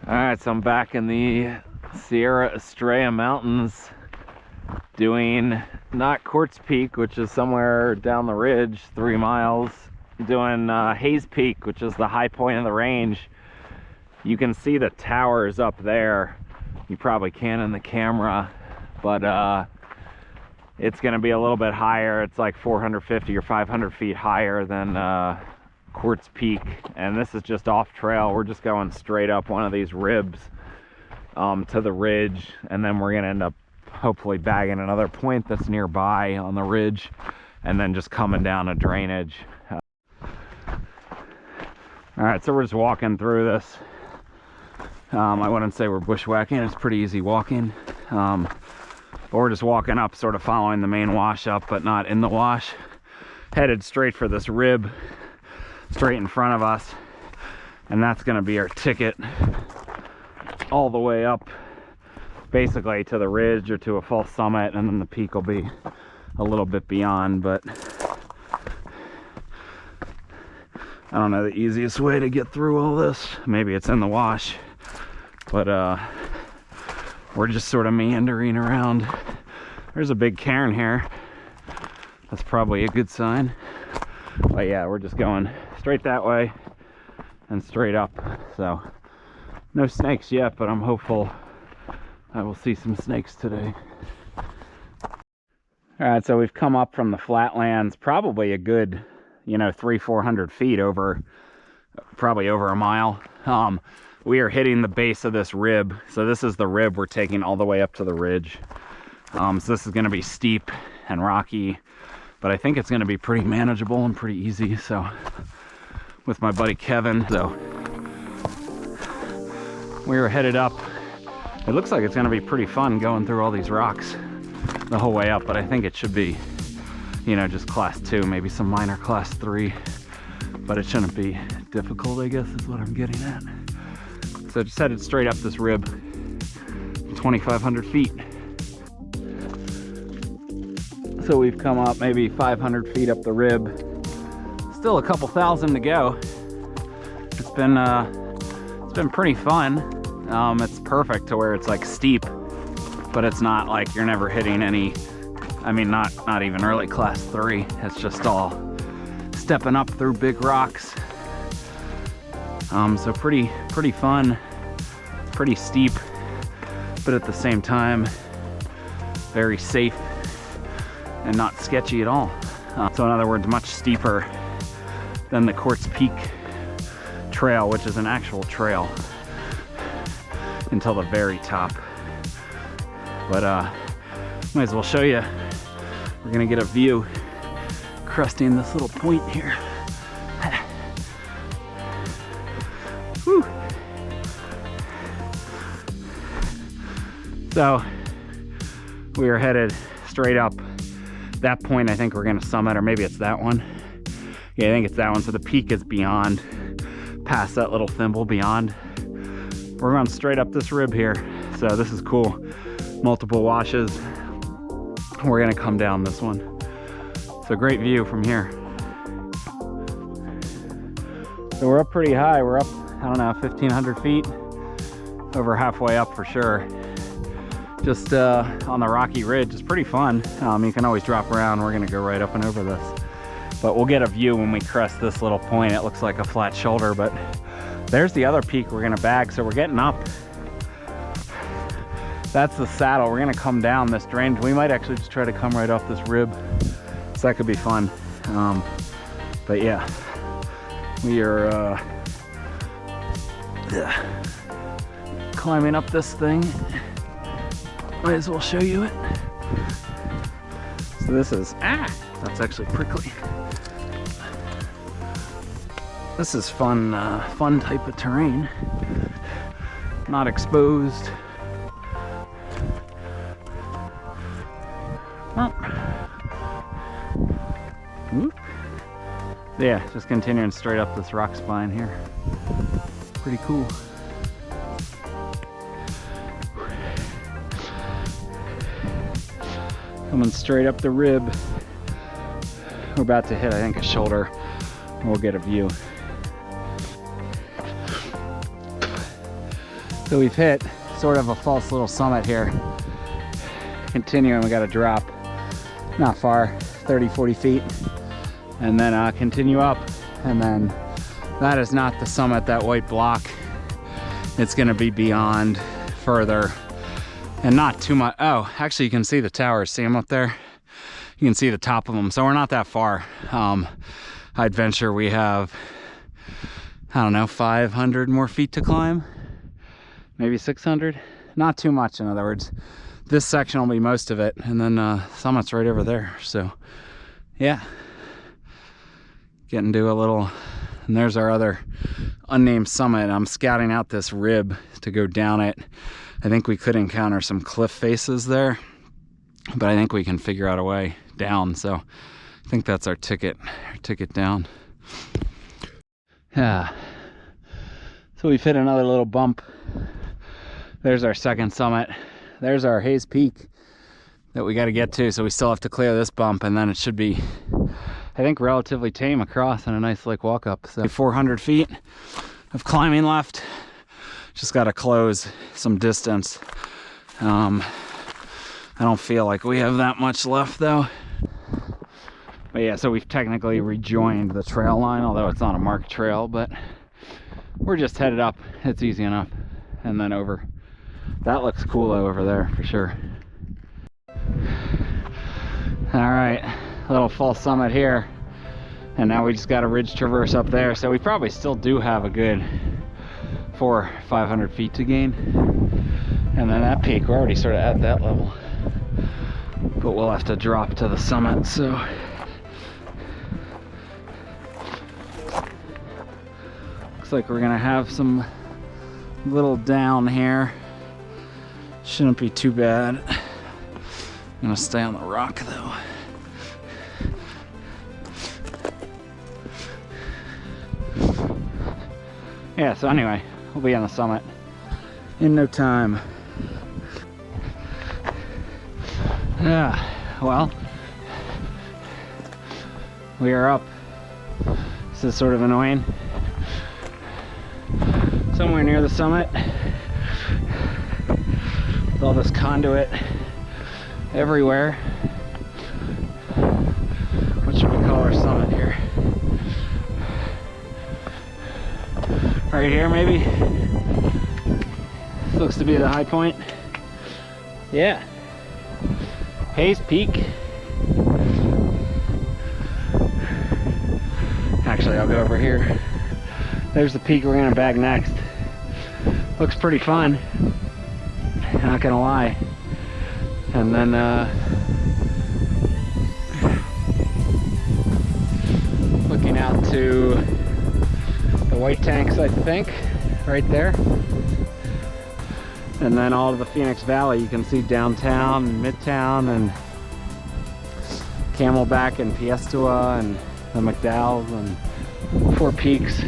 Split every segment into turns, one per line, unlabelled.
All right, so I'm back in the Sierra Estrella Mountains doing not Quartz Peak, which is somewhere down the ridge, 3 miles, doing Haze Peak, which is the high point of the range. You can see the towers up there. You probably can in the camera, but it's going to be a little bit higher. It's like 450 or 500 feet higher than Quartz Peak, and this is just off trail. We're just going straight up one of these ribs to the ridge, and then we're gonna end up hopefully bagging another point that's nearby on the ridge, and then just coming down a drainage. All right, so we're just walking through this. I wouldn't say we're bushwhacking, it's pretty easy walking, but we're just walking up, sort of following the main wash up, but not in the wash, headed straight for this rib straight in front of us, and that's going to be our ticket all the way up basically to the ridge or to a false summit, and then the peak will be a little bit beyond. But I don't know the easiest way to get through all this. Maybe it's in the wash, but we're just sort of meandering around. There's a big cairn here, that's probably a good sign. But yeah, we're just going straight that way and straight up. So no snakes yet, but I'm hopeful I will see some snakes today. All right, so we've come up from the flatlands, probably a good, 300-400 feet, over probably over a mile. We are hitting the base of this rib. So this is the rib we're taking all the way up to the ridge. So this is going to be steep and rocky, but I think it's going to be pretty manageable and pretty easy. So with my buddy Kevin, so we were headed up. It looks like it's going to be pretty fun going through all these rocks the whole way up, but I think it should be, just class 2, maybe some minor class 3, but it shouldn't be difficult, I guess is what I'm getting at. So just headed straight up this rib, 2,500 feet. So we've come up maybe 500 feet up the rib. Still a couple thousand to go. It's been pretty fun. It's perfect to where it's like steep, but it's not like you're never hitting any, not even early class 3. It's just all stepping up through big rocks. So pretty fun, pretty steep, but at the same time, very safe and not sketchy at all. So in other words, much steeper than the Quartz Peak trail, which is an actual trail until the very top. But might as well show you. We're gonna get a view cresting this little point here. Whew. So we are headed straight up. That point I think we're gonna summit, or maybe it's that one. Yeah, I think it's that one. So the peak is beyond, past that little thimble beyond. We're going straight up this rib here. So this is cool. Multiple washes. We're gonna come down this one. It's a great view from here. So we're up pretty high. We're up, 1,500 feet. Over halfway up for sure. Just on the rocky ridge. It's pretty fun. You can always drop around. We're gonna go right up and over this, but we'll get a view when we crest this little point. It looks like a flat shoulder, but there's the other peak we're gonna bag. So we're getting up. That's the saddle. We're gonna come down this drainage. We might actually just try to come right off this rib, so that could be fun. But yeah, we are climbing up this thing. Might as well show you it. So this is, that's actually prickly. This is fun, fun type of terrain. Not exposed. Whoop. Yeah, just continuing straight up this rock spine here. Pretty cool. Coming straight up the rib. We're about to hit, I think, a shoulder. We'll get a view. So we've hit sort of a false little summit here. Continuing, we got to drop not far, 30-40 feet, and then continue up. And then that is not the summit, that white block. It's going to be beyond further, and not too much. Oh, actually you can see the towers. See them up there? You can see the top of them. So we're not that far. I'd venture we have, I don't know, 500 more feet to climb, maybe 600. Not too much, in other words. This section will be most of it, and then summit's right over there. So yeah, getting to a little, and there's our other unnamed summit. I'm scouting out this rib to go down it. I think we could encounter some cliff faces there, but I think we can figure out a way down. So I think that's our ticket down. Yeah. So we've hit another little bump. There's our second summit. There's our Haze Peak that we got to get to. So we still have to clear this bump, and then it should be, I think, relatively tame across and a nice like walk up. So 400 feet of climbing left. Just got to close some distance. I don't feel like we have that much left though. But yeah, so we've technically rejoined the trail line, although it's not a marked trail, but we're just headed up. It's easy enough. And then over. That looks cool over there for sure. All right, little false summit here. And now we just got a ridge traverse up there. So we probably still do have a good 400 or 500 feet to gain. And then that peak, we're already sort of at that level. But we'll have to drop to the summit, so. Looks like we're gonna have some little down here. Shouldn't be too bad. I'm gonna stay on the rock though. Yeah, so anyway, we'll be on the summit in no time. Yeah, well, we are up. This is sort of annoying. Somewhere near the summit, with all this conduit everywhere. What should we call our summit here? Right here, maybe? This looks to be the high point. Yeah. Haze Peak. Actually, I'll go over here. There's the peak we're gonna bag next. Looks pretty fun, not gonna lie. And then looking out to the white tanks, I think, right there. And then all of the Phoenix Valley, you can see downtown and Midtown and Camelback and Piestewa and the McDowell's and Four Peaks.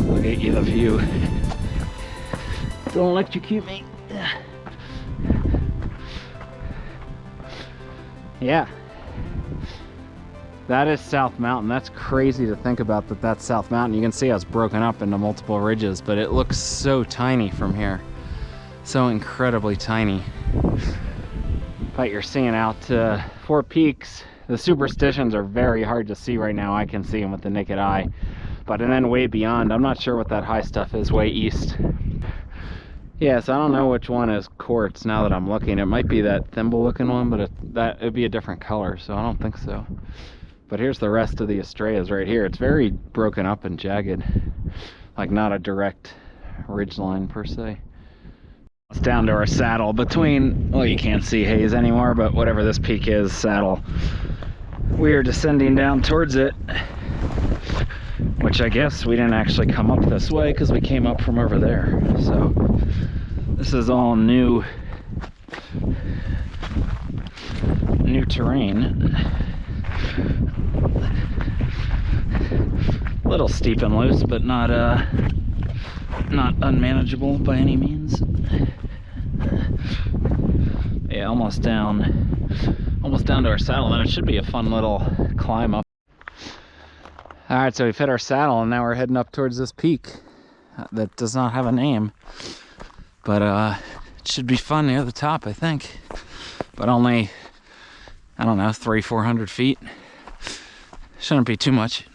Look at you, the view. Don't electrocute me. Yeah. That is South Mountain. That's crazy to think about that that's South Mountain. You can see how it's broken up into multiple ridges, but it looks so tiny from here. So incredibly tiny. But you're seeing out to Four Peaks. The superstitions are very hard to see right now. I can see them with the naked eye. But and then way beyond, I'm not sure what that high stuff is way east. Yes, I don't know which one is quartz now that I'm looking. It might be that thimble looking one, but it'd be a different color, so I don't think so. But here's the rest of the Estrellas right here. It's very broken up and jagged, like not a direct ridge line per se. It's down to our saddle between, well, you can't see Haze anymore, but whatever this peak is, saddle. We are descending down towards it, which I guess we didn't actually come up this way because we came up from over there. So this is all new terrain. A little steep and loose, but not unmanageable by any means. Yeah, almost down to our saddle, and it should be a fun little climb up. Alright, so we've hit our saddle and now we're heading up towards this peak that does not have a name. But it should be fun near the top, I think. But only, I don't know, 300-400 feet. Shouldn't be too much.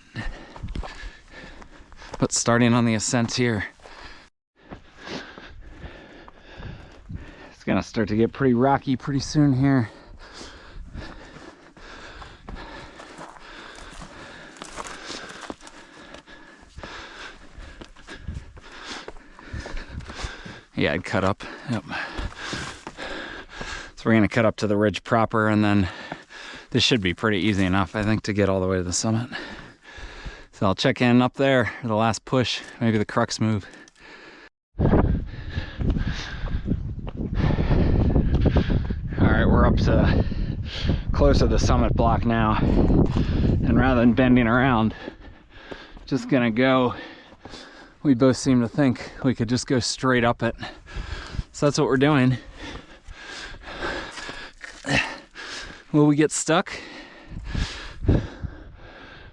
But starting on the ascent here, it's gonna start to get pretty rocky pretty soon here. Yeah, I'd cut up. Yep. So we're gonna cut up to the ridge proper, and then this should be pretty easy enough, I think, to get all the way to the summit. So I'll check in up there, the last push, maybe the crux move. All right, we're up to close to the summit block now. And rather than bending around, just gonna go. We both seem to think we could just go straight up it. So that's what we're doing. Will we get stuck?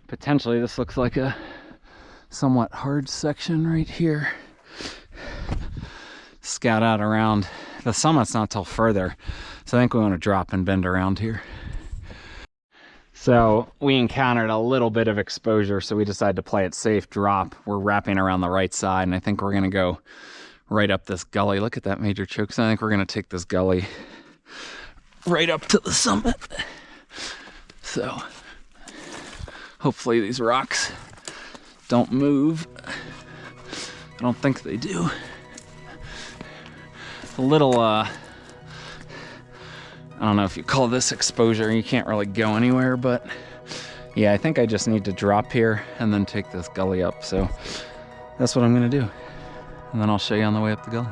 Potentially. This looks like a somewhat hard section right here. Scout out around. The summit's not till further, so I think we want to drop and bend around here. So we encountered a little bit of exposure, so we decided to play it safe, drop. We're wrapping around the right side, and I think we're gonna go right up this gully. Look at that major choke. So I think we're gonna take this gully right up to the summit. So hopefully these rocks don't move. I don't think they do. A little, I don't know if you call this exposure. You can't really go anywhere, but yeah, I think I just need to drop here and then take this gully up. So that's what I'm gonna do. And then I'll show you on the way up the gully.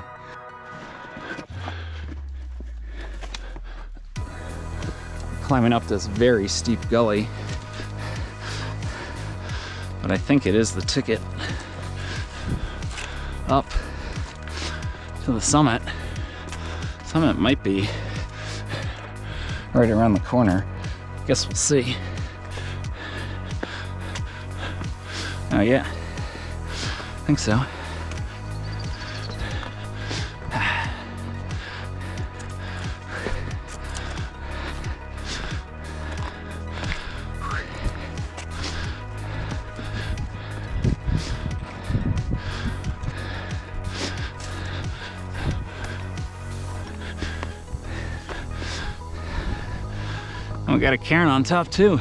Climbing up this very steep gully, but I think it is the ticket up to the summit. Summit might be right around the corner. Guess we'll see. Oh yeah, I think so. We got a cairn on top too.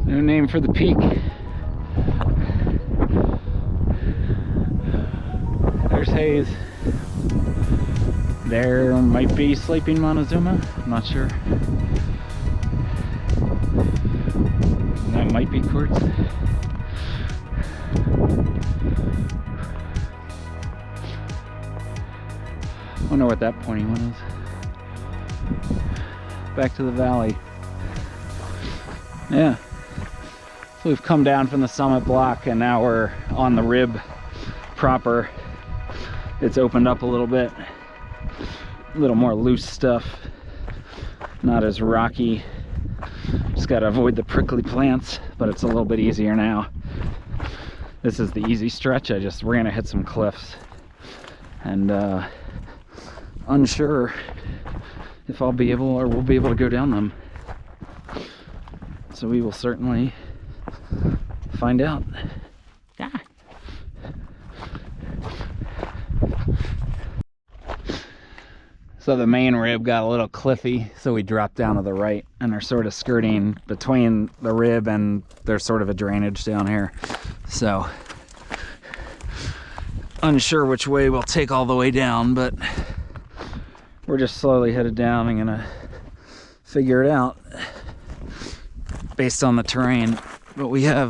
New name for the peak. There's Haze. There might be Sleeping Montezuma. I'm not sure. That might be Quartz. I wonder what that pointy one is. Back to the valley. Yeah. So we've come down from the summit block and now we're on the rib proper. It's opened up a little bit. A little more loose stuff. Not as rocky. Just gotta avoid the prickly plants, but it's a little bit easier now. This is the easy stretch. We're gonna hit some cliffs. And unsure if I'll be able or we'll be able to go down them. So we will certainly find out. Yeah. So the main rib got a little cliffy, so we dropped down to the right and are sort of skirting between the rib and there's sort of a drainage down here. So unsure which way we'll take all the way down, but we're just slowly headed down and gonna figure it out based on the terrain. But we have,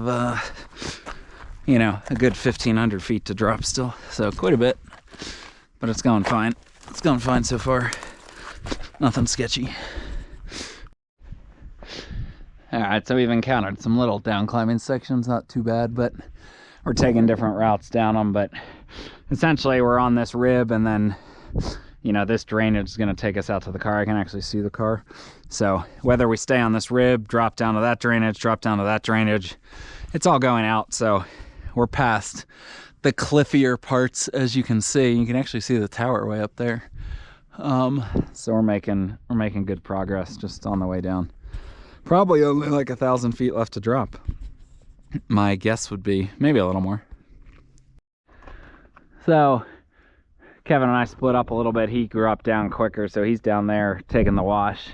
you know, a good 1,500 feet to drop still, so quite a bit, but it's going fine. It's going fine so far. Nothing sketchy. All right, so we've encountered some little down climbing sections, not too bad, but we're taking different routes down them. But essentially we're on this rib and then, you know, this drainage is going to take us out to the car. I can actually see the car. So whether we stay on this rib, drop down to that drainage, drop down to that drainage, it's all going out. So we're past the cliffier parts, as you can see. You can actually see the tower way up there. So we're making good progress just on the way down. Probably only like 1,000 feet left to drop. My guess would be maybe a little more. So Kevin and I split up a little bit. He grew up down quicker, so he's down there taking the wash.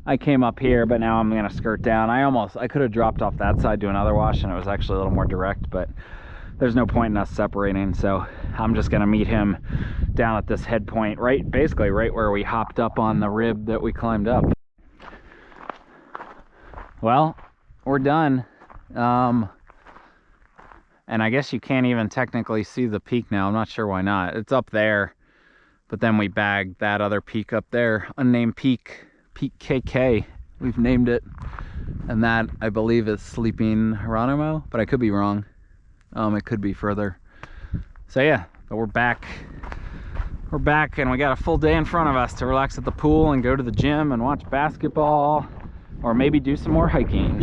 I came up here, but now I'm gonna skirt down. I could have dropped off that side to another wash, and it was actually a little more direct, but there's no point in us separating, so I'm just gonna meet him down at this head point, basically right where we hopped up on the rib that we climbed up. Well, we're done. And I guess you can't even technically see the peak now. I'm not sure why not. It's up there, but then we bagged that other peak up there, unnamed peak, Peak KK, we've named it. And that, I believe, is Sleeping Geronimo, but I could be wrong. It could be further. So yeah, but we're back. We're back, and we got a full day in front of us to relax at the pool and go to the gym and watch basketball, or maybe do some more hiking.